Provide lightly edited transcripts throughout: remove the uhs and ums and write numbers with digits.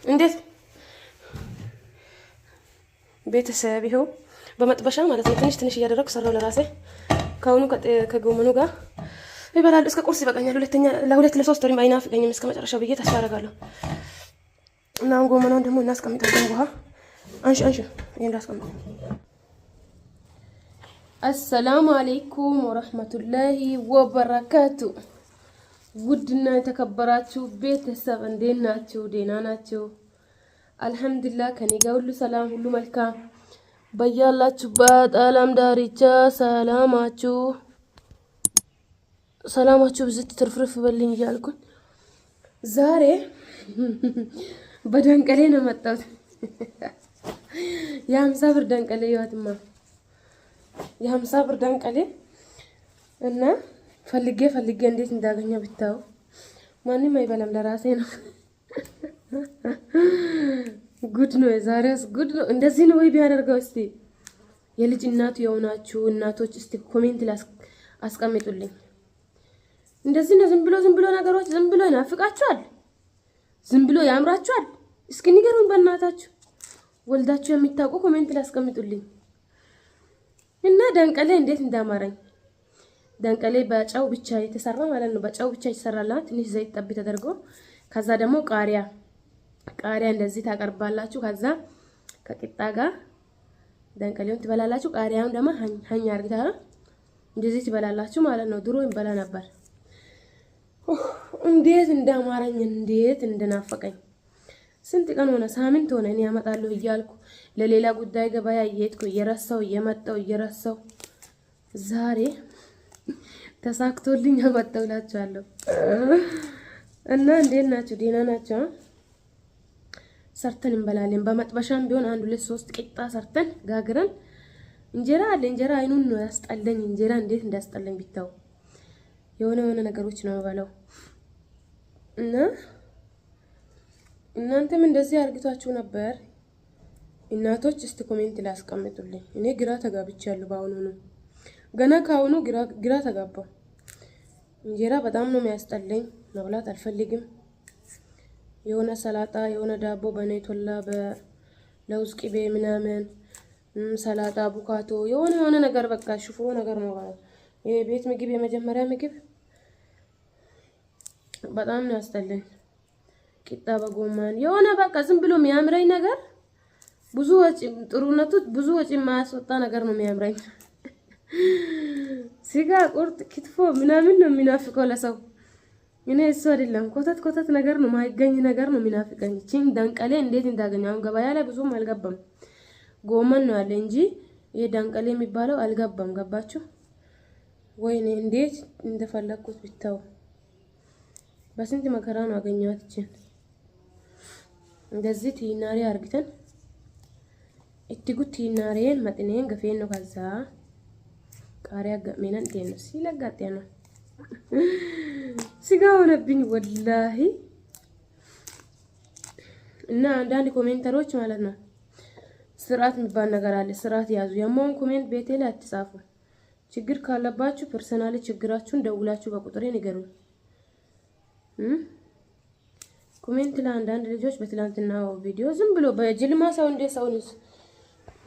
እንዴት ቤተሰብ ይኸው በመጥበሻ ማለት ነው ትንሽ እያደረኩ ሰራው ለራሴ ካሁኑ ከጎመኑ ጋር ይበላል። እስከ ቁርስ ይበቃኛል። ለሁለት ለሶስት ወርም አይናፍቀኝም እስከ መጨረሻው ብዬ ተስፋ አደርጋለሁ። እና አሁን ጎመኑን ደግሞ እናስቀምጣለን። ውሃ አንሺ ይሄን ላስቀምጥ። አሰላሙ አለይኩም ወራህመቱላሂ ወበረካቱ። ውድና የተከበራችሁ ቤተሰብ እንዴት ናችሁ? ደህና ናችሁ? አልሐምዱሊላህ ከኔ ጋር ሁሉ ሰላም፣ ሁሉ መልካም። በያላችሁበት ዓለም ዳርቻ ሰላማችሁ ብዝት ትርፍርፍ በልኝ እያልኩኝ ዛሬ በደንቀሌ ነው መጣሁት። የ50 ብር ደንቀሌ ይዋትማ የ50 ብር ደንቀሌ እና ፈልጌ እንዴት እንዳገኘው ብታው ማንንም አይበላም፣ ለራሴ ነው። ጉድ ነው የዛሬስ ጉድ ነው። እንደዚህ ነው ወይ ቢያደርገው? እስቲ የልጅ እናቱ የሆናችሁ እናቶች እስቲ ኮሜንት ላይ አስቀምጡልኝ። እንደዚህ ነው ዝም ብሎ ነገሮች ዝም ብሎ ይናፍቃችኋል? ዝም ብሎ ያምራችኋል? እስኪ ንገሩኝ በእናታችሁ። ወልዳችሁ የሚታውቁ ኮሜንት ላይ አስቀምጡልኝ። እና ደንቀሌ እንዴት እንዳማረኝ። ደንቀሌ በጨው ብቻ የተሰራ ማለት ነው። በጨው ብቻ ይሰራል። ትንሽ ዘይት ጠብ ተደርጎ ከዛ ደግሞ ቃሪያ እንደዚህ ታቀርባላችሁ። ከዛ ከቂጣ ጋር ደንቀሌውን ትበላላችሁ። ቃሪያውን ደግሞ ሀኛ አርግታ እንደዚህ ትበላላችሁ ማለት ነው። ድሮ እንበላ ነበር። እንዴት እንዳማረኝ እንዴት እንደናፈቀኝ። ስንት ቀን ሆነ? ሳምንት ሆነ እኔ ያመጣለሁ እያልኩ ለሌላ ጉዳይ ገበያ እየሄድኩ እየረሳው ዛሬ ተሳክቶልኝ አመጣሁላችኋለሁ። እና እንዴት ናችሁ? ደህና ናችሁ? ሰርተን እንበላለን። በመጥበሻም ቢሆን 1 2 3 ቂጣ ሰርተን ጋግረን እንጀራ አለ። እንጀራ አይኑን ነው ያስጠለኝ። እንጀራ እንዴት እንዳስጠለኝ ቢታው የሆነ ነገሮች ነው የምበላው። እና እናንተም እንደዚህ አርግታችሁ ነበር እናቶች? እስቲ ኮሜንት ላይ አስቀምጡልኝ። እኔ ግራ ተጋብቻለሁ። በአሁኑ ነው ገና ካሁኑ ግራ ተጋባው። እንጀራ በጣም ነው የሚያስጠለኝ፣ መብላት አልፈልግም። የሆነ ሰላጣ የሆነ ዳቦ በኔቶላ በለውዝ ቅቤ ምናምን ሰላጣ ቡካቶ የሆነ ነገር በቃ ሽፎ ነገር ነው ማለት የቤት ምግብ የመጀመሪያ ምግብ በጣም ነው ያስጠለኝ። ቂጣ በጎመን የሆነ በቃ ዝም ብሎ የሚያምረኝ ነገር ብዙ ወጪ ጥሩነቱ ብዙ ወጪ የማያስወጣ ነገር ነው የሚያምረኝ። ስጋ ቁርጥ ክትፎ ምናምን ነው የሚናፍቀው ለሰው። እኔ እሱ አይደለም ኮተት ነገር ነው ማይገኝ ነገር ነው የሚናፍቀኝ። እቺን ደንቀሌ እንዴት እንዳገኘው ገበያ ላይ ብዙም አልገባም። ጎመን ነው ያለ እንጂ ይሄ ደንቀሌ የሚባለው አልገባም። ገባችሁ? ወይኔ እንዴት እንደፈለኩት ብታው። በስንት መከራ ነው አገኘኋት። እቺን እንደዚህ ቲናሪ አርግተን እትጉት ቲናሪን መጥኔን ገፌን ነው ከዛ ቃሪያ ገሜናን ነው ሲለጋጤ ነው ስጋ ሆነብኝ ወላሂ። እና አንዳንድ ኮሜንተሮች ማለት ነው ስርዓት የሚባል ነገር አለ። ስርዓት ያዙ። የማውን ኮሜንት ቤቴ ላይ አትጻፉ። ችግር ካለባችሁ ፐርሰናሊ ችግራችሁን ደውላችሁ በቁጥሬ ንገሩኝ። ኮሜንት ላይ አንዳንድ ልጆች በትላንትናው ቪዲዮ ዝም ብሎ በጅልማ ሰው እንደ ሰውን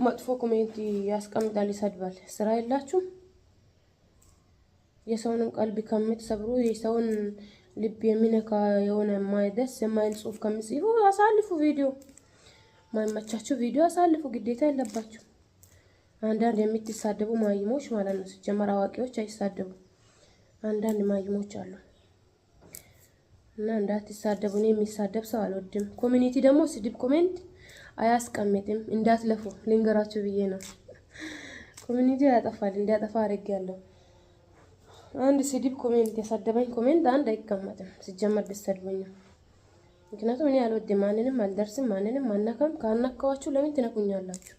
መጥፎ ኮሜንት ያስቀምጣል፣ ይሰድባል። ስራ የላችሁ? የሰውን ቀልብ ከምትሰብሩ የሰውን ልብ የሚነካ የሆነ ማይደስ የማይል ጽሁፍ ከምጽፉ አሳልፉ። ቪዲዮ ማይመቻችሁ ቪዲዮ አሳልፉ። ግዴታ የለባችሁ። አንዳንድ የምትሳደቡ ማይሞች ማለት ነው። ሲጀመር አዋቂዎች አይሳደቡ። አንዳንድ ማይሞች አሉ እና እንዳትሳደቡ። እኔ የሚሳደብ ሰው አልወድም። ኮሚኒቲ ደግሞ ስድብ ኮሜንት አያስቀምጥም። እንዳትለፉ ልንገራችሁ ብዬ ነው። ኮሚኒቲ ያጠፋል፣ እንዲያጠፋ አድርጌያለሁ። አንድ ስድብ ኮሜንት የሰደበኝ ኮሜንት አንድ አይቀመጥም። ሲጀመር ብትሰድቡኝ፣ ምክንያቱም እኔ አልወድም። ማንንም አልደርስም፣ ማንንም አናካም። ካናካዋችሁ ለምን ትነኩኛላችሁ?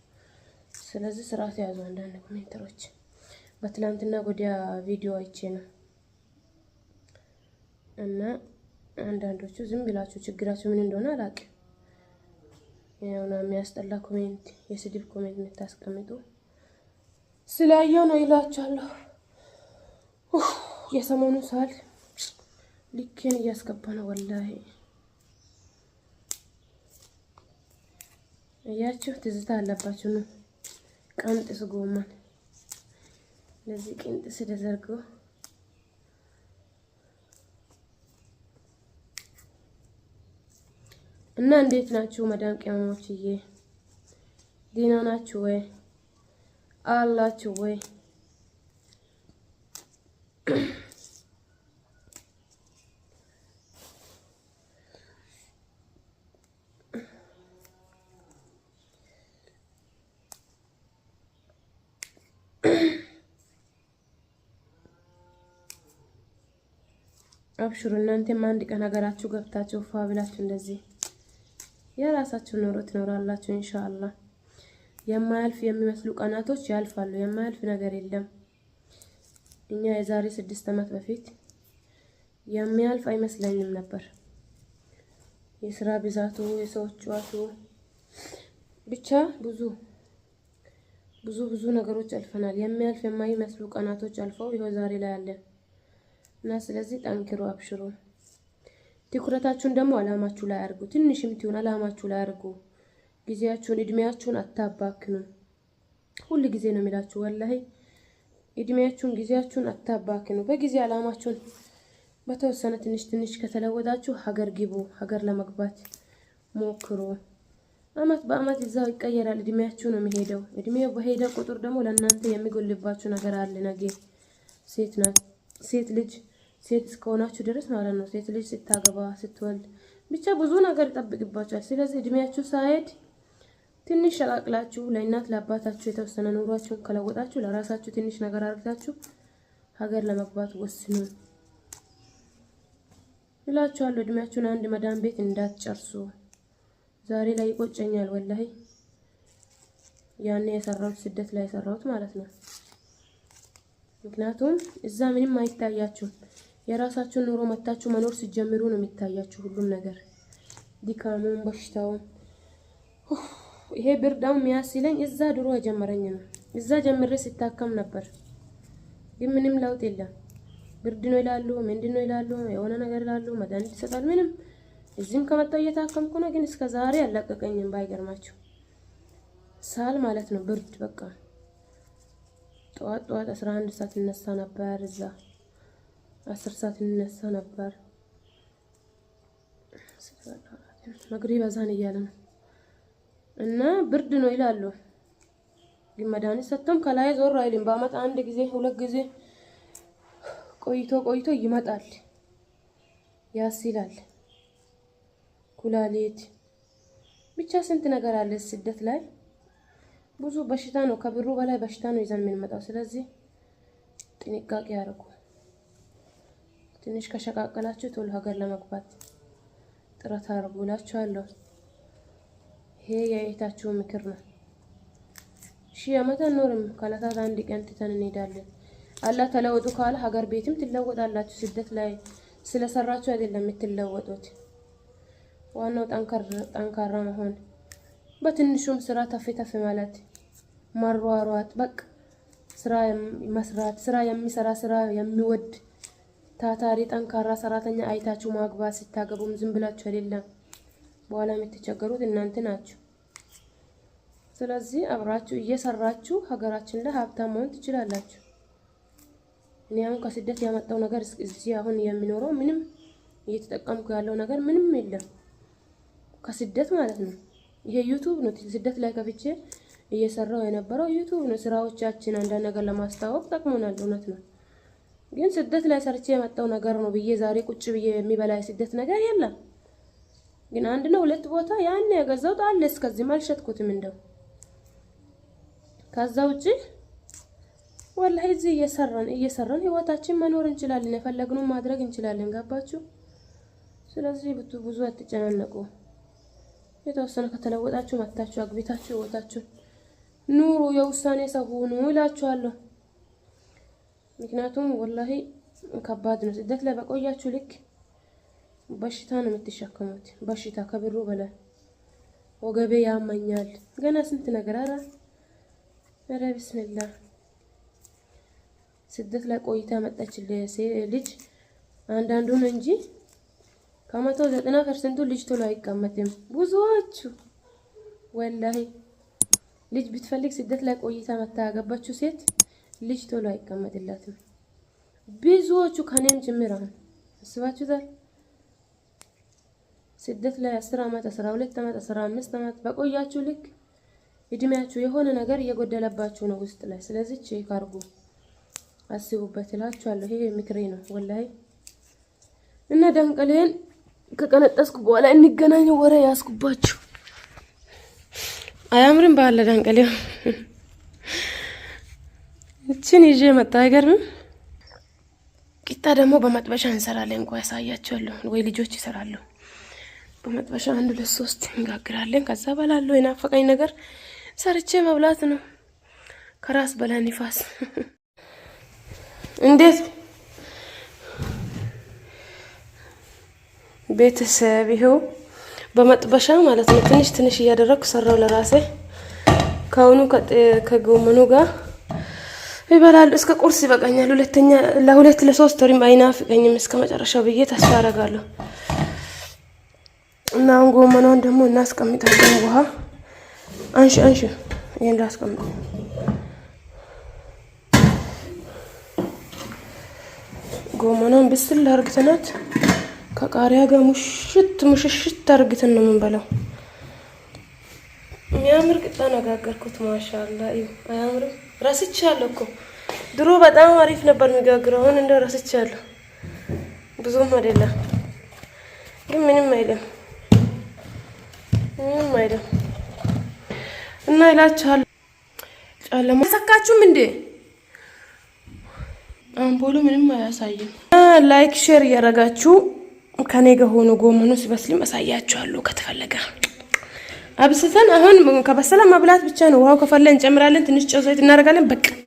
ስለዚህ ስርዓት ያዙ። አንዳንድ ኮሜንተሮች በትላንትና ጎዲያ ቪዲዮ አይቼ ነው እና አንዳንዶቹ ዝም ብላችሁ ችግራችሁ ምን እንደሆነ አላውቅም። የሆነ የሚያስጠላ ኮሜንት የስድብ ኮሜንት የምታስቀምጡ ስላየው ነው ይላችኋለሁ። የሰሞኑ ሳል ልኬን እያስገባ ነው ወላሂ። እያችሁ ትዝታ አለባችሁ ነው። ቀንጥስ ጎመን ለዚህ ቅንጥስ ተደርጎ እና እንዴት ናችሁ መዳም ቅመሞችዬ? ደህና ናችሁ ወይ አላችሁ ወይ? አብሽሩ እናንተም አንድ ቀን ሀገራችሁ ገብታችሁ ፋ ብላችሁ እንደዚህ የራሳችሁ ኑሮ ትኖራላችሁ ኢንሻአላህ። የማያልፍ የሚመስሉ ቀናቶች ያልፋሉ። የማያልፍ ነገር የለም። እኛ የዛሬ 6 ዓመት በፊት የሚያልፍ አይመስለኝም ነበር። የስራ ብዛቱ፣ የሰዎች ጨዋቱ ብቻ ብዙ ነገሮች አልፈናል። የሚያልፍ የማይመስሉ ቀናቶች አልፈው ይኸው ዛሬ ላይ አለን እና ስለዚህ ጠንክሩ፣ አብሽሩ። ትኩረታችሁን ደግሞ አላማችሁ ላይ አድርጉ። ትንሽም ትሁን አላማችሁ ላይ አድርጉ። ጊዜያችሁን እድሜያችሁን አታባክኑ። ሁሉ ጊዜ ነው የሚላችሁ ወላሂ እድሜያችሁን ጊዜያችሁን አታባክኑ። በጊዜ አላማችሁን በተወሰነ ትንሽ ከተለወጣችሁ ሀገር ግቡ። ሀገር ለመግባት ሞክሩ። አመት በአመት እዛው ይቀየራል። እድሜያችሁ ነው የሚሄደው። እድሜው በሄደ ቁጥር ደግሞ ለእናንተ የሚጎልባችሁ ነገር አለ። ነገ ሴት ልጅ እስከሆናችሁ ድረስ ማለት ነው። ሴት ልጅ ስታገባ ስትወልድ ብቻ ብዙ ነገር ይጠብቅባችኋል። ስለዚህ እድሜያችሁ ሳይሄድ ትንሽ ሸቃቅላችሁ ለእናት ለአባታችሁ የተወሰነ ኑሯችሁን ከለወጣችሁ ለራሳችሁ ትንሽ ነገር አድርጋችሁ ሀገር ለመግባት ወስኑ እላችኋለሁ። እድሜያችሁን አንድ መዳም ቤት እንዳትጨርሱ። ዛሬ ላይ ይቆጨኛል ወላሂ ያኔ የሰራሁት ስደት ላይ የሰራሁት ማለት ነው። ምክንያቱም እዛ ምንም አይታያችሁም። የራሳችሁን ኑሮ መታችሁ መኖር ሲጀምሩ ነው የሚታያችሁ ሁሉም ነገር፣ ድካሙን፣ በሽታውን። ይሄ ብርዳው የሚያስለኝ እዛ ድሮ የጀመረኝ ነው። እዛ ጀምሬ ሲታከም ነበር፣ ግን ምንም ለውጥ የለም። ብርድ ነው ይላሉ፣ ምንድን ነው ይላሉ፣ የሆነ ነገር ይላሉ፣ መድኃኒት ይሰጣል። ምንም እዚህም ከመጣው እየታከምኩ ነው፣ ግን እስከ ዛሬ አልለቀቀኝም። ባይገርማችሁ ሳል ማለት ነው ብርድ በቃ። ጠዋት 11 ሰዓት እንነሳ ነበር፣ እዛ 10 ሰዓት እንነሳ ነበር። መግሪብ አዛን እያለ ነው እና ብርድ ነው ይላሉ፣ ግን መድኃኒት ሰጥቶም ከላይ ዞር አይልም። በአመት አንድ ጊዜ 2 ጊዜ ቆይቶ ይመጣል፣ ያስይላል። ኩላሊት ብቻ ስንት ነገር አለ ስደት ላይ። ብዙ በሽታ ነው፣ ከብሩ በላይ በሽታ ነው ይዘን የምንመጣው። ስለዚህ ጥንቃቄ አድርጉ። ትንሽ ከሸቃቀላችሁ ቶሎ ሀገር ለመግባት ጥረት አድርጉ እላችኋለሁ። ይሄ የእህታችሁ ምክር ነው። ዓመት አንኖርም፣ ከዕለታት አንድ ቀን ትተን እንሄዳለን። አላህ ተለወጡ ካለ ሀገር ቤትም ትለወጣላችሁ። ስደት ላይ ስለሰራችሁ አይደለም የምትለወጡት። ዋናው ጠንካራ መሆን፣ በትንሹም ስራ ተፍ ማለት፣ መሯሯጥ፣ በቃ ስራ መስራት፣ ስራ የሚሰራ ስራ የሚወድ ታታሪ ጠንካራ ሰራተኛ አይታችሁ ማግባት። ስታገቡም ዝም ብላችሁ አይደለም፣ በኋላ የምትቸገሩት እናንተ ናችሁ። ስለዚህ አብራችሁ እየሰራችሁ ሀገራችን ላይ ሀብታም መሆን ትችላላችሁ። እኔ አሁን ከስደት ያመጣው ነገር እዚህ አሁን የሚኖረው ምንም እየተጠቀምኩ ያለው ነገር ምንም የለም ከስደት ማለት ነው። ይሄ ዩቲዩብ ነው። ስደት ላይ ከፍቼ እየሰራው የነበረው ዩቲዩብ ነው። ስራዎቻችን አንዳንድ ነገር ለማስተዋወቅ ጠቅሞናል፣ እውነት ነው። ግን ስደት ላይ ሰርቼ የመጣው ነገር ነው ብዬ ዛሬ ቁጭ ብዬ የሚበላ የስደት ነገር የለም። ግን አንድ ነው 2 ቦታ ያን የገዛሁት አለ፣ እስከዚህም አልሸጥኩትም እንደው። ከዛ ውጪ ወላሂ እዚህ እየሰራን ህይወታችን መኖር እንችላለን፣ የፈለግነውን ማድረግ እንችላለን። ገባችሁ? ስለዚህ ብዙ አትጨናነቁ። የተወሰነ ከተለወጣችሁ መታችሁ አግቢታችሁ ህይወታችሁ ኑሩ። የውሳኔ ሰው ሁኑ እላችኋለሁ። ምክንያቱም ወላሂ ከባድ ነው። ስደት ላይ በቆያችሁ ልክ በሽታ ነው የምትሸከሙት። በሽታ ከብሩ በላይ ወገቤ ያመኛል፣ ገና ስንት ነገር። ኧረ ቢስሚላህ። ስደት ላይ ቆይታ መጣች ልጅ አንዳንዱ ነው እንጂ ከ190% ልጅ ቶሎ አይቀመጥም። ብዙዎቹ ወላሂ ልጅ ብትፈልግ ስደት ላይ ቆይታ መታ ያገባችው ሴት ልጅ ቶሎ አይቀመጥላትም። ብዙዎቹ ከኔም ጭምር አሁን አስባችሁታል። ስደት ላይ 10 አመት 12 አመት 15 አመት በቆያችሁ ልክ እድሜያችሁ የሆነ ነገር እየጎደለባችሁ ነው ውስጥ ላይ። ስለዚህ ቼክ አድርጉ፣ አስቡበት እላችኋለሁ። ይሄ ምክሬ ነው ወላሂ። እና ደንቀሌን ከቀነጠስኩ በኋላ እንገናኝ። ወሬ ያስኩባችሁ አያምርም ባለ ደንቀሌው እቺን ይዤ መጣ። አይገርምም? ቂጣ ደግሞ በመጥበሻ እንሰራለን። ቆይ ያሳያችኋለሁ፣ ወይ ልጆች ይሰራሉ። በመጥበሻ 1 2 3 እንጋግራለን። ከዛ በላለሁ። የናፈቀኝ ነገር ሰርቼ መብላት ነው። ከራስ በላይ ንፋስ። እንዴት ቤተሰብ ይሄው በመጥበሻ ማለት ነው ትንሽ ትንሽ እያደረኩ ሰራው ለራሴ። ካሁኑ ከጎመኑ ጋር ይበላል። እስከ ቁርስ ይበቃኛል። ሁለተኛ ለሁለት ለሶስት ወርም አይናፍቀኝም እስከ መጨረሻው ብዬ ተስፋ አደርጋለሁ። እና አሁን ጎመኗን ደግሞ እናስቀምጣለን። ውሃ አንሺ ይሄን ላስቀምጥ። ጎመኗን ብስል አርግተናት ከቃሪያ ጋር ሙሽሽት አርግተን ነው የምንበላው። የሚያምር ቂጣ ነጋገርኩት። ማሻአላ እዩ። አያምርም? ረስቻለሁ እኮ ድሮ በጣም አሪፍ ነበር የሚጋግረው። አሁን እንደው ረስቻለሁ። ብዙም አይደለም ግን ምንም አይደለም እና ይላችኋል። ጨለማ ሰካችሁም እንዴ? አምፖሉ ምንም አያሳይም። ላይክ ሼር እያረጋችሁ ከኔ ጋር ሆኖ ጎመኑ ሲበስልም አሳያችኋለሁ። ከተፈለገ አብስተን አሁን ከበሰለ መብላት ብቻ ነው። ውሃው ከፈለ እንጨምራለን። ትንሽ ጨው ዘይት እናደርጋለን። በቃ